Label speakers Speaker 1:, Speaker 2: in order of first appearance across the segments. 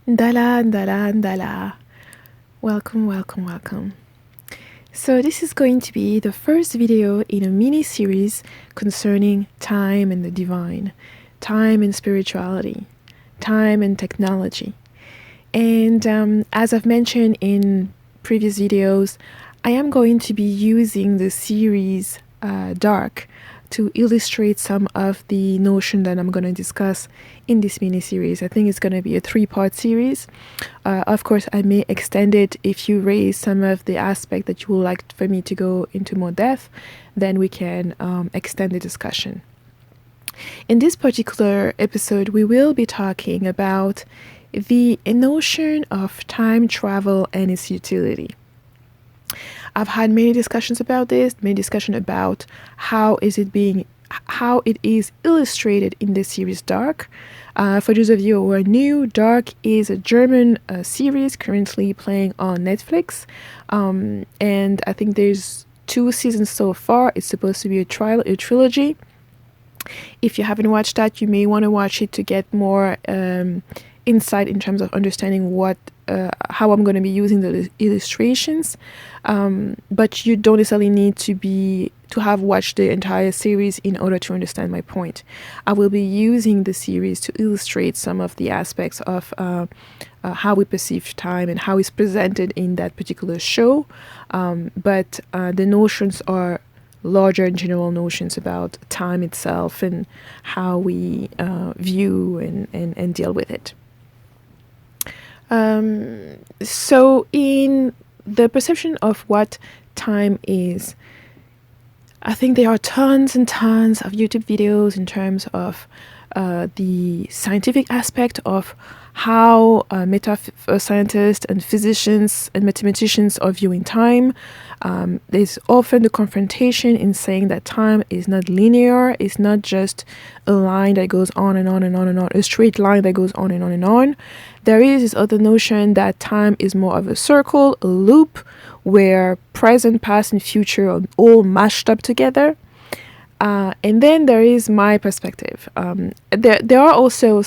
Speaker 1: Ndala, ndala, ndala. Welcome, welcome, welcome. So this is going to be the first video in a mini-series concerning time and the divine, time and spirituality, time and technology. And as I've mentioned in previous videos, I am going to be using the series Dark to illustrate some of the notion that I'm going to discuss in this mini-series. I think it's going to be a 3-part series. Of course, I may extend it if you raise some of the aspect that you would like for me to go into more depth, then we can extend the discussion. In this particular episode, we will be talking about the notion of time travel and its utility. I've had many discussions about this, many discussions about how it is illustrated in the series Dark. For those of you who are new, Dark is a German series currently playing on Netflix. And I think there's 2 seasons so far. It's supposed to be a trilogy. If you haven't watched that, you may want to watch it to get more insight in terms of understanding how I'm going to be using the illustrations, but you don't necessarily need to have watched the entire series in order to understand my point. I will be using the series to illustrate some of the aspects of how we perceive time and how it's presented in that particular show, but the notions are larger and general notions about time itself and how we view and deal with it. So in the perception of what time is, I think there are tons and tons of YouTube videos in terms of the scientific aspect of how scientists and physicians and mathematicians are viewing time. There's often the confrontation in saying that time is not linear. It's not just a line that goes on and on and on and on, a straight line that goes on and on and on. There is this other notion that time is more of a circle, a loop, where present, past, and future are all mashed up together. And then there is my perspective. There are also,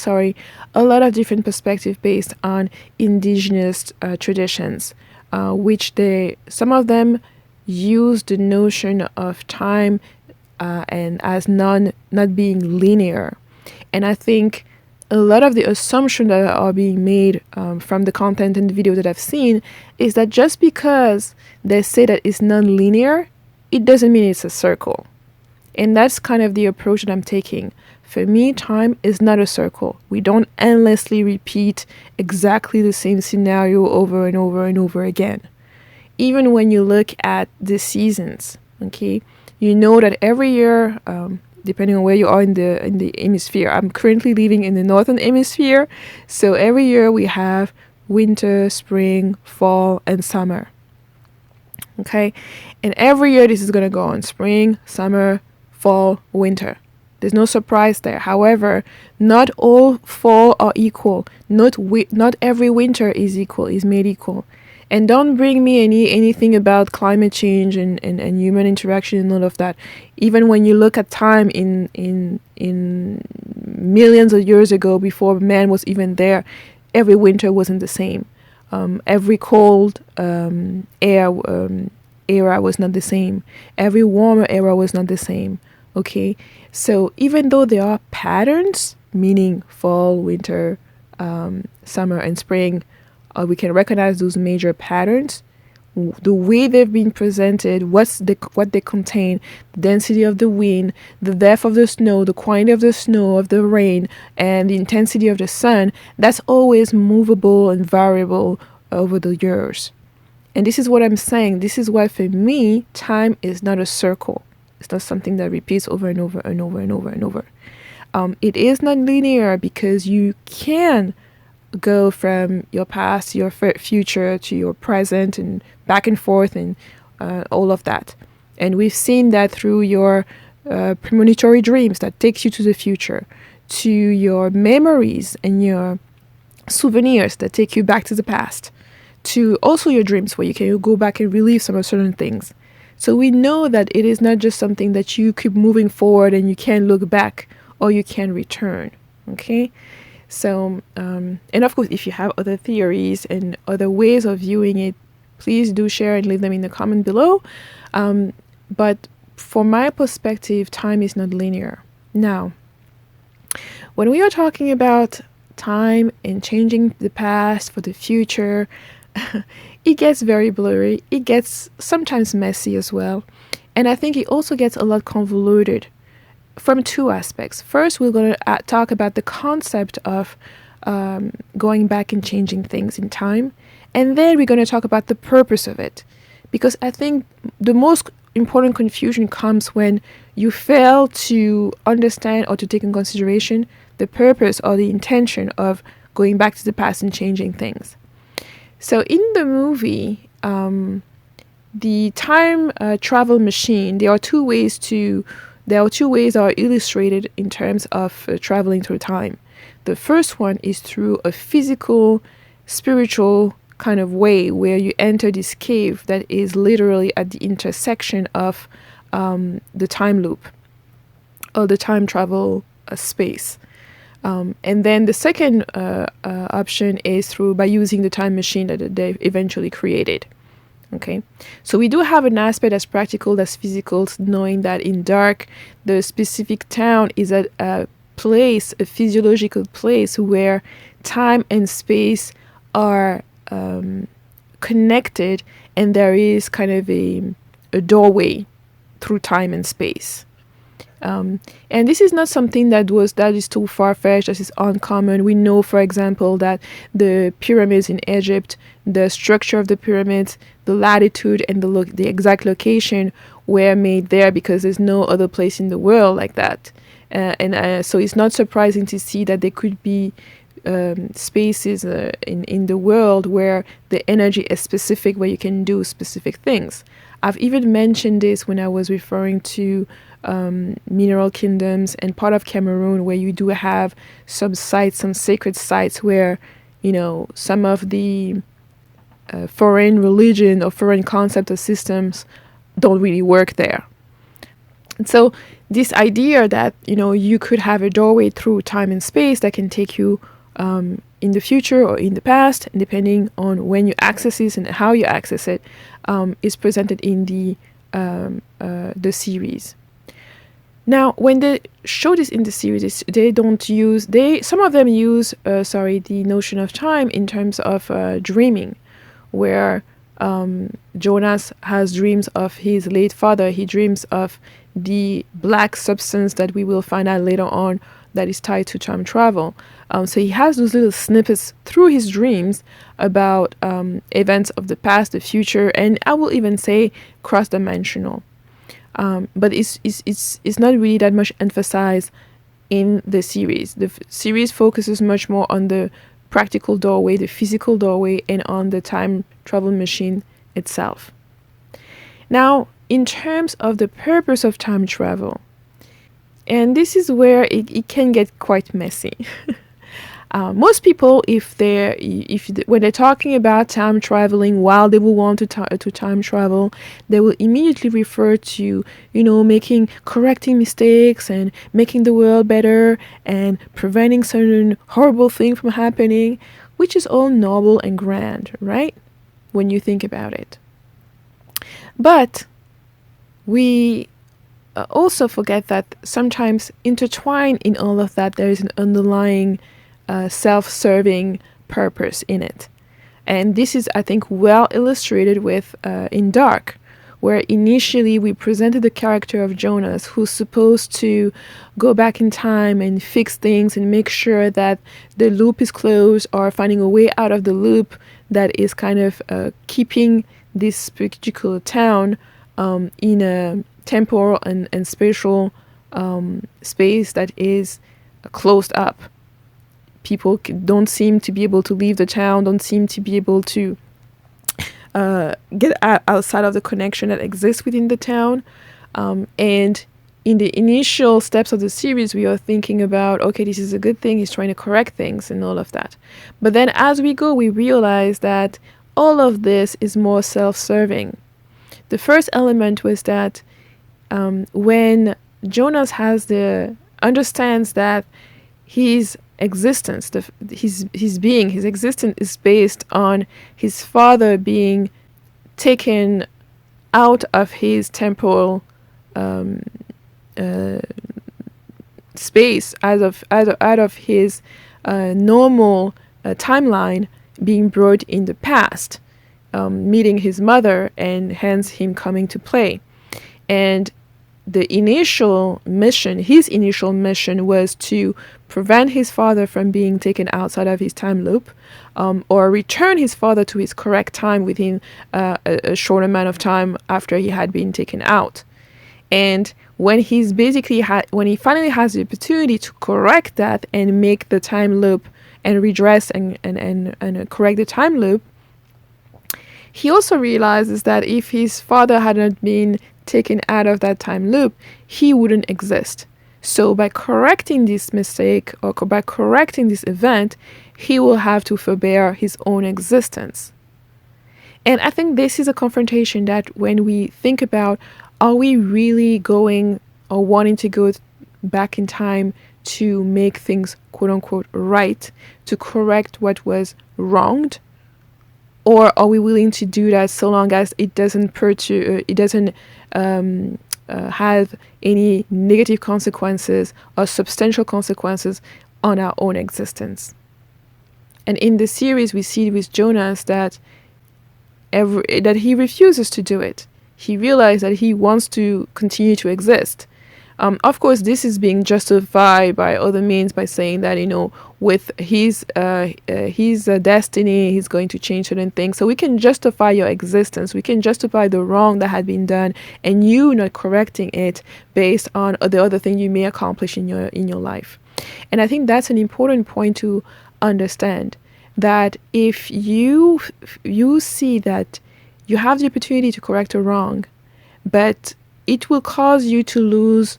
Speaker 1: a lot of different perspectives based on indigenous traditions, which some of them use the notion of time and as not being linear. And I think a lot of the assumptions that are being made from the content and the video that I've seen is that just because they say that it's non-linear, it doesn't mean it's a circle. And that's kind of the approach that I'm taking. For me, time is not a circle. We don't endlessly repeat exactly the same scenario over and over and over again. Even when you look at the seasons, okay, you know that every year, depending on where you are in the hemisphere, I'm currently living in the northern hemisphere, so every year we have winter, spring, fall, and summer. Okay, and every year this is going to go on: spring, summer, fall, winter. There's no surprise there. However, not all fall are equal. Not every winter is made equal. And don't bring me anything about climate change and human interaction and all of that. Even when you look at time in millions of years ago, before man was even there, every winter wasn't the same. Every cold era was not the same. Every warmer era was not the same. Okay, so even though there are patterns, meaning fall, winter, summer, and spring, we can recognize those major patterns. The way they've been presented, what they contain, the density of the wind, the depth of the snow, the quantity of the snow, of the rain, and the intensity of the sun, that's always movable and variable over the years. And this is what I'm saying. This is why for me, time is not a circle. It's not something that repeats over and over and over and over and over. It is not linear because you can go from your past to your future to your present and back and forth and all of that. And we've seen that through your premonitory dreams that takes you to the future, to your memories and your souvenirs that take you back to the past, to also your dreams where you can go back and relive some of certain things. So we know that it is not just something that you keep moving forward and you can look back or you can return. Okay? So, and of course, if you have other theories and other ways of viewing it, please do share and leave them in the comment below. But from my perspective, time is not linear. Now, when we are talking about time and changing the past for the future, it gets very blurry. It gets sometimes messy as well. And I think it also gets a lot convoluted from two aspects. First, we're going to talk about the concept of going back and changing things in time. And then we're going to talk about the purpose of it. Because I think the most important confusion comes when you fail to understand or to take in consideration the purpose or the intention of going back to the past and changing things. So in the movie, the time travel machine, there are two ways that are illustrated in terms of traveling through time. The first one is through a physical, spiritual kind of way where you enter this cave that is literally at the intersection of the time loop or the time travel space. And then the second option is by using the time machine that they eventually created. Okay, so we do have an aspect that's practical, that's physical, knowing that in dark, the specific town is at a place, a physiological place where time and space are connected, and there is kind of a doorway through time and space. And this is not something that is too far-fetched, that is uncommon. We know, for example, that the pyramids in Egypt, the structure of the pyramids, the latitude and the exact location were made there because there's no other place in the world like that. So it's not surprising to see that there could be spaces in the world where the energy is specific, where you can do specific things. I've even mentioned this when I was referring to mineral kingdoms and part of Cameroon, where you do have some sites, some sacred sites where, some of the foreign religion or foreign concept or systems don't really work there. And so this idea that, you could have a doorway through time and space that can take you in the future or in the past, depending on when you access it and how you access it, is presented in the series. Now, when they show this in the series, some of them use the notion of time in terms of dreaming, where Jonas has dreams of his late father. He dreams of the black substance that we will find out later on that is tied to time travel. So he has those little snippets through his dreams about events of the past, the future, and I will even say cross-dimensional. But it's not really that much emphasized in the series. The series focuses much more on the practical doorway, the physical doorway, and on the time travel machine itself. Now, in terms of the purpose of time travel, and this is where it can get quite messy. Most people, when they're talking about time traveling, while they will want to time travel, they will immediately refer to, correcting mistakes and making the world better and preventing certain horrible things from happening, which is all noble and grand, right? When you think about it. But we also forget that sometimes intertwined in all of that, there is an underlying self-serving purpose in it. And this is, I think, well illustrated with in Dark, where initially we presented the character of Jonas, who's supposed to go back in time and fix things and make sure that the loop is closed, or finding a way out of the loop that is kind of keeping this particular town in a temporal and spatial space that is closed up. People don't seem to be able to leave the town, don't seem to be able to get outside of the connection that exists within the town. And in the initial steps of the series, we are thinking about, okay, this is a good thing, he's trying to correct things and all of that. But then as we go, we realize that all of this is more self-serving. The first element was that when Jonas understands that his existence. His being, his existence is based on his father being taken out of his temporal space, out of his normal timeline, being brought in the past, meeting his mother, and hence him coming to play. And his initial mission was to prevent his father from being taken outside of his time loop, or return his father to his correct time within a short amount of time after he had been taken out. And when he finally has the opportunity to correct that and make the time loop and redress and correct the time loop, he also realizes that if his father hadn't been taken out of that time loop, he wouldn't exist. So by correcting this mistake, or by correcting this event, he will have to forbear his own existence. And I think this is a confrontation that when we think about, are we really going or wanting to go back in time to make things quote unquote right, to correct what was wronged? Or are we willing to do that so long as it doesn't have any negative consequences or substantial consequences on our own existence? And in the series, we see with Jonas that he refuses to do it. He realized that he wants to continue to exist. Of course, this is being justified by other means, by saying that, with his destiny, he's going to change certain things. So we can justify your existence. We can justify the wrong that had been done and you not correcting it based on the other thing you may accomplish in your life. And I think that's an important point to understand, that if you see that you have the opportunity to correct a wrong, but it will cause you to lose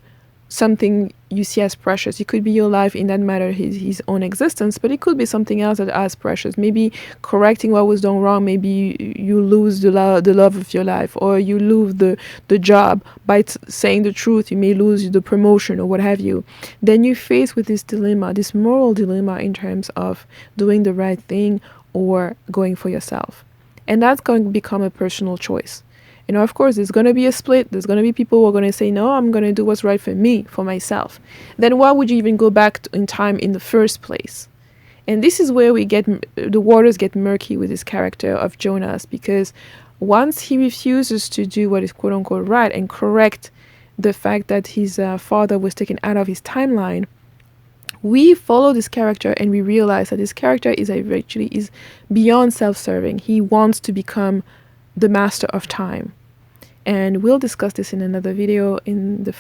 Speaker 1: something you see as precious. It could be your life, in that matter, his own existence, but it could be something else that as precious. Maybe correcting what was done wrong, maybe you lose the love of your life, or you lose the job. By saying the truth, you may lose the promotion or what have you. Then you're faced with this dilemma, this moral dilemma in terms of doing the right thing or going for yourself. And that's going to become a personal choice. Of course, there's going to be a split. There's going to be people who are going to say, no, I'm going to do what's right for me, for myself. Then why would you even go back in time in the first place? And this is where the waters get murky with this character of Jonas, because once he refuses to do what is quote unquote right and correct the fact that his father was taken out of his timeline, we follow this character and we realize that this character is beyond self-serving. He wants to become the master of time. And we'll discuss this in another video in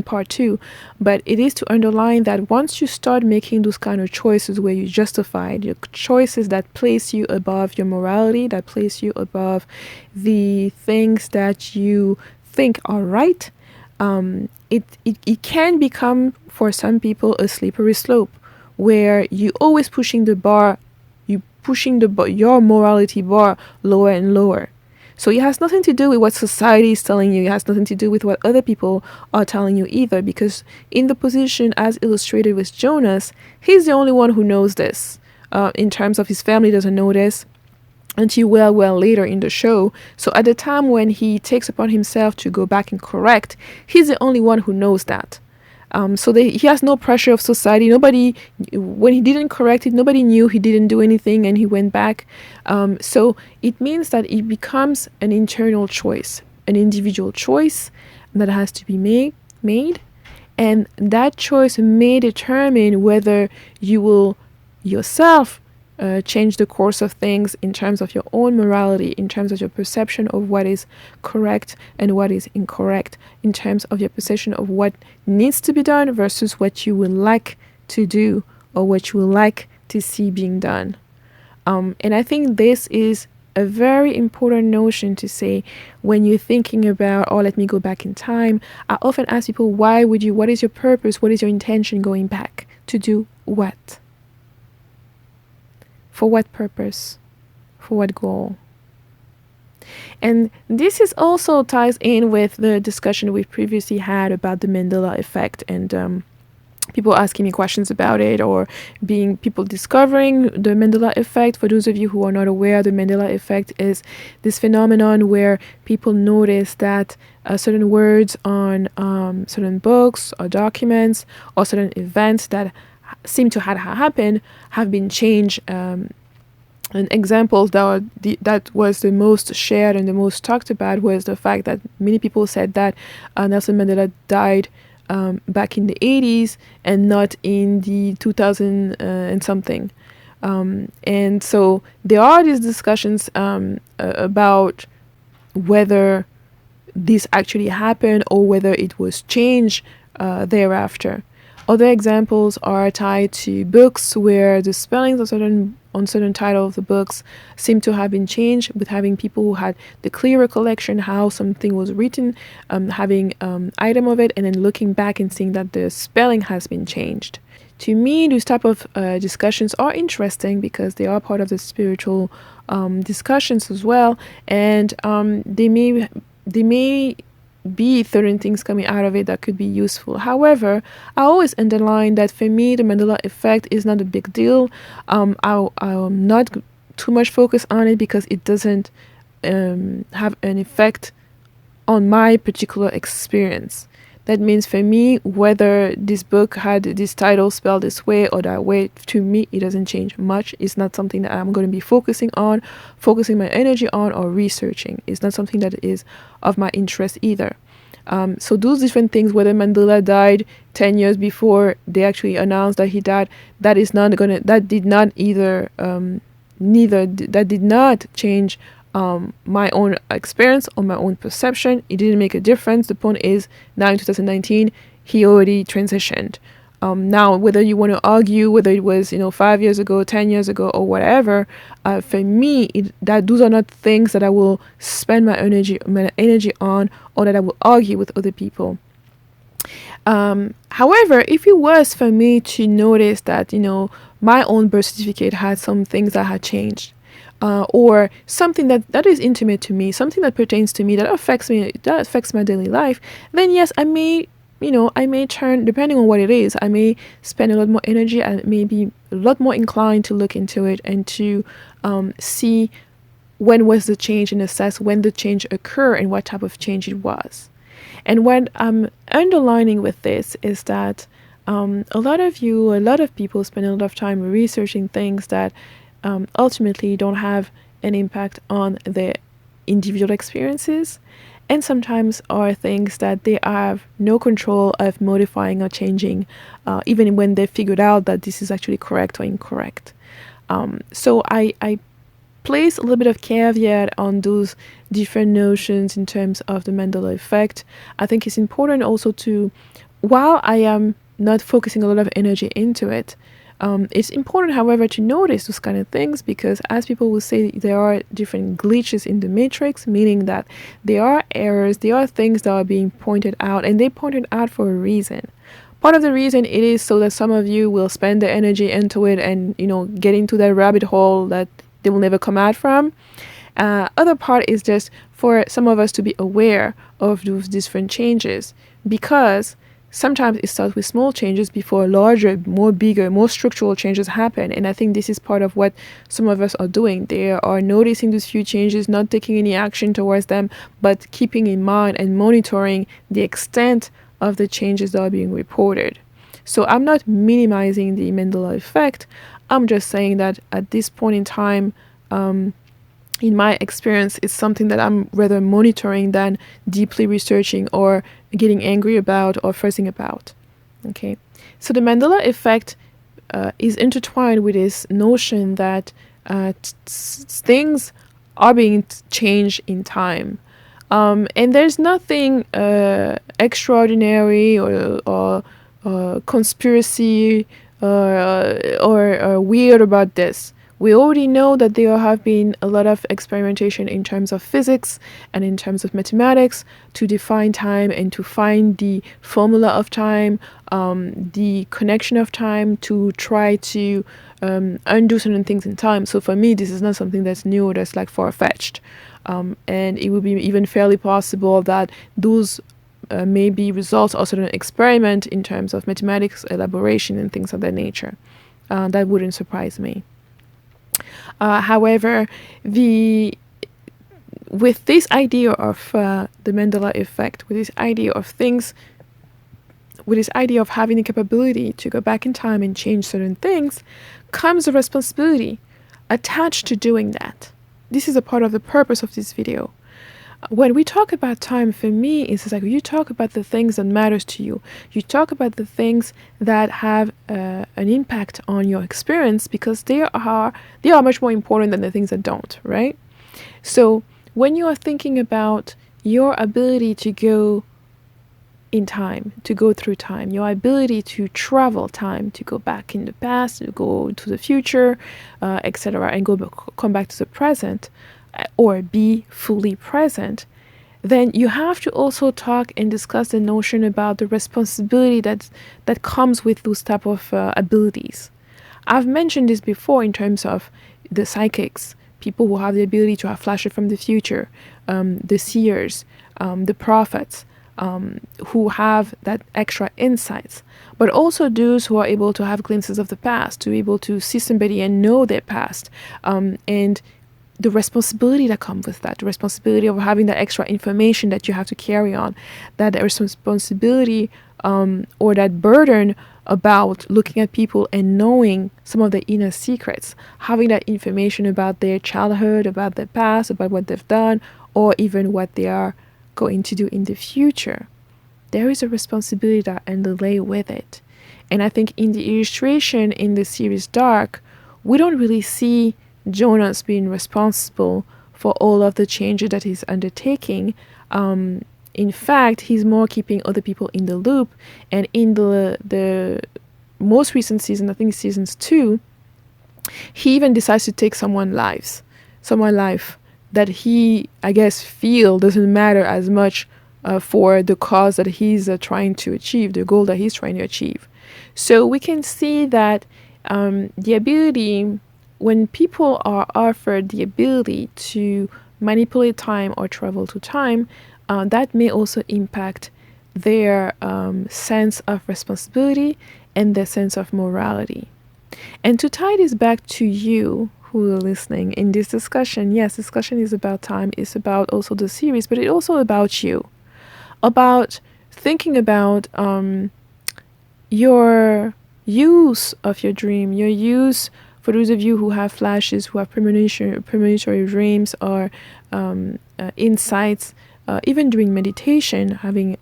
Speaker 1: part 2, but it is to underline that once you start making those kind of choices where you justify your choices that place you above your morality, that place you above the things that you think are right, it can become, for some people, a slippery slope where you always pushing your morality bar lower and lower. So it has nothing to do with what society is telling you. It has nothing to do with what other people are telling you either, because in the position as illustrated with Jonas, he's the only one who knows this. In terms of his family doesn't know this until well later in the show. So at the time when he takes upon himself to go back and correct, he's the only one who knows that. He has no pressure of society. Nobody, when he didn't correct it, nobody knew he didn't do anything and he went back. So it means that it becomes an internal choice, an individual choice that has to be made. And that choice may determine whether you will yourself change the course of things in terms of your own morality, in terms of your perception of what is correct and what is incorrect, in terms of your perception of what needs to be done versus what you would like to do or what you would like to see being done. And I think this is a very important notion to say when you're thinking about, let me go back in time. I often ask people, what is your purpose? What is your intention going back? To do what? For what purpose? For what goal? And this is also ties in with the discussion we previously had about the Mandela Effect and people asking me questions about it, or being people discovering the Mandela Effect. For those of you who are not aware, the Mandela Effect is this phenomenon where people notice that certain words on certain books or documents or certain events that seem to have happened have been changed. An example that was the most shared and the most talked about was the fact that many people said that Nelson Mandela died back in the 80s and not in the 2000 and something. And so there are these discussions about whether this actually happened or whether it was changed thereafter. Other examples are tied to books where the spellings of certain titles of the books seem to have been changed, with having people who had the clear recollection how something was written, having item of it, and then looking back and seeing that the spelling has been changed. To me, these type of discussions are interesting because they are part of the spiritual discussions as well, and they may be certain things coming out of it that could be useful. However, I always underline that for me, the Mandela Effect is not a big deal. I'm not too much focused on it because it doesn't have an effect on my particular experience. That means for me, whether this book had this title spelled this way or that way, to me, it doesn't change much. It's not something that I'm going to be focusing my energy on, or researching. It's not something that is of my interest either. So those different things, whether Mandela died 10 years before they actually announced that he died, that did not change my own experience or my own perception. It didn't make a difference. The point is, now in 2019, he already transitioned. Now, whether you want to argue whether it was 5 years ago, 10 years ago, or whatever, for me, those are not things that I will spend my energy on, or that I will argue with other people. However, if it was for me to notice that my own birth certificate had some things that had changed, or something that is intimate to me, something that pertains to me, that affects my daily life, then yes, I may turn, depending on what it is, I may spend a lot more energy and may be a lot more inclined to look into it and to see when was the change and assess when the change occurred and what type of change it was. And what I'm underlining with this is that a lot of people spend a lot of time researching things that ultimately don't have an impact on their individual experiences, and sometimes are things that they have no control of modifying or changing, even when they figured out that this is actually correct or incorrect. So I place a little bit of caveat on those different notions in terms of the Mandela Effect. I think it's important also to, while I am not focusing a lot of energy into it, it's important, however, to notice those kind of things, because as people will say, there are different glitches in the matrix, meaning that there are errors, there are things that are being pointed out, and they pointed out for a reason. Part of the reason it is so that some of you will spend the energy into it and, get into that rabbit hole that they will never come out from. Other part is just for some of us to be aware of those different changes, because sometimes it starts with small changes before larger, bigger, more structural changes happen. And I think this is part of what some of us are doing. They are noticing these few changes, not taking any action towards them, but keeping in mind and monitoring the extent of the changes that are being reported. So I'm not minimizing the Mandela Effect. I'm just saying that at this point in time, in my experience, it's something that I'm rather monitoring than deeply researching or getting angry about or fussing about. Okay, so the Mandela Effect is intertwined with this notion that things are being changed in time, and there's nothing extraordinary or conspiracy or weird about this. We already know that there have been a lot of experimentation in terms of physics and in terms of mathematics to define time and to find the formula of time, the connection of time, to try to undo certain things in time. So for me, this is not something that's new or that's like far-fetched. And it would be even fairly possible that those maybe results of certain experiment in terms of mathematics elaboration and things of that nature. That wouldn't surprise me. However, with this idea of the Mandela Effect, with this idea of things, with this idea of having the capability to go back in time and change certain things, comes a responsibility attached to doing that. This is a part of the purpose of this video. When we talk about time, for me, it's like you talk about the things that matters to you. You talk about the things that have an impact on your experience, because they are much more important than the things that don't, right? So when you are thinking about your ability to go in time, to go through time, your ability to travel time, to go back in the past, to go to the future, etc., and come back to the present, or be fully present, then you have to also talk and discuss the notion about the responsibility that comes with those type of abilities. I've mentioned this before in terms of the psychics, people who have the ability to have flashes from the future, the seers, the prophets, who have that extra insights, but also those who are able to have glimpses of the past, to be able to see somebody and know their past, and the responsibility that comes with that, the responsibility of having that extra information that you have to carry on, that responsibility or that burden about looking at people and knowing some of the inner secrets, having that information about their childhood, about their past, about what they've done, or even what they are going to do in the future. There is a responsibility that underlay with it. And I think in the illustration in the series Dark, we don't really see Jonas being responsible for all of the changes that he's undertaking. In fact, he's more keeping other people in the loop. And in the most recent season, I think seasons 2, he even decides to take someone's life that he, I guess, feel doesn't matter as much for the cause that he's trying to achieve, the goal that he's trying to achieve. So we can see that the ability, when people are offered the ability to manipulate time or travel to time, that may also impact their sense of responsibility and their sense of morality. And to tie this back to you who are listening in this discussion, yes, discussion is about time, it's about also the series, but it's also about you, about thinking about your use of your dream, your use. For those of you who have flashes, who have premonitory dreams or insights, even during meditation, having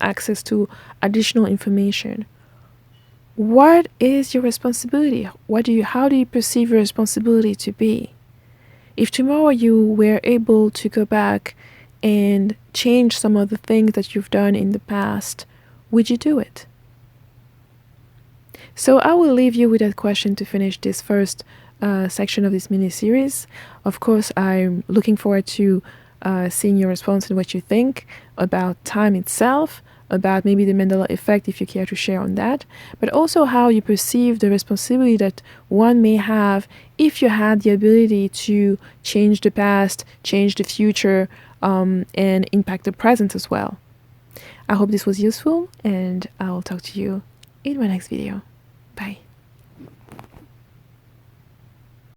Speaker 1: access to additional information. What is your responsibility? How do you perceive your responsibility to be? If tomorrow you were able to go back and change some of the things that you've done in the past, would you do it? So I will leave you with that question to finish this first section of this mini-series. Of course, I'm looking forward to seeing your response and what you think about time itself, about maybe the Mandela Effect, if you care to share on that, but also how you perceive the responsibility that one may have if you had the ability to change the past, change the future, and impact the present as well. I hope this was useful, and I'll talk to you in my next video. Bye.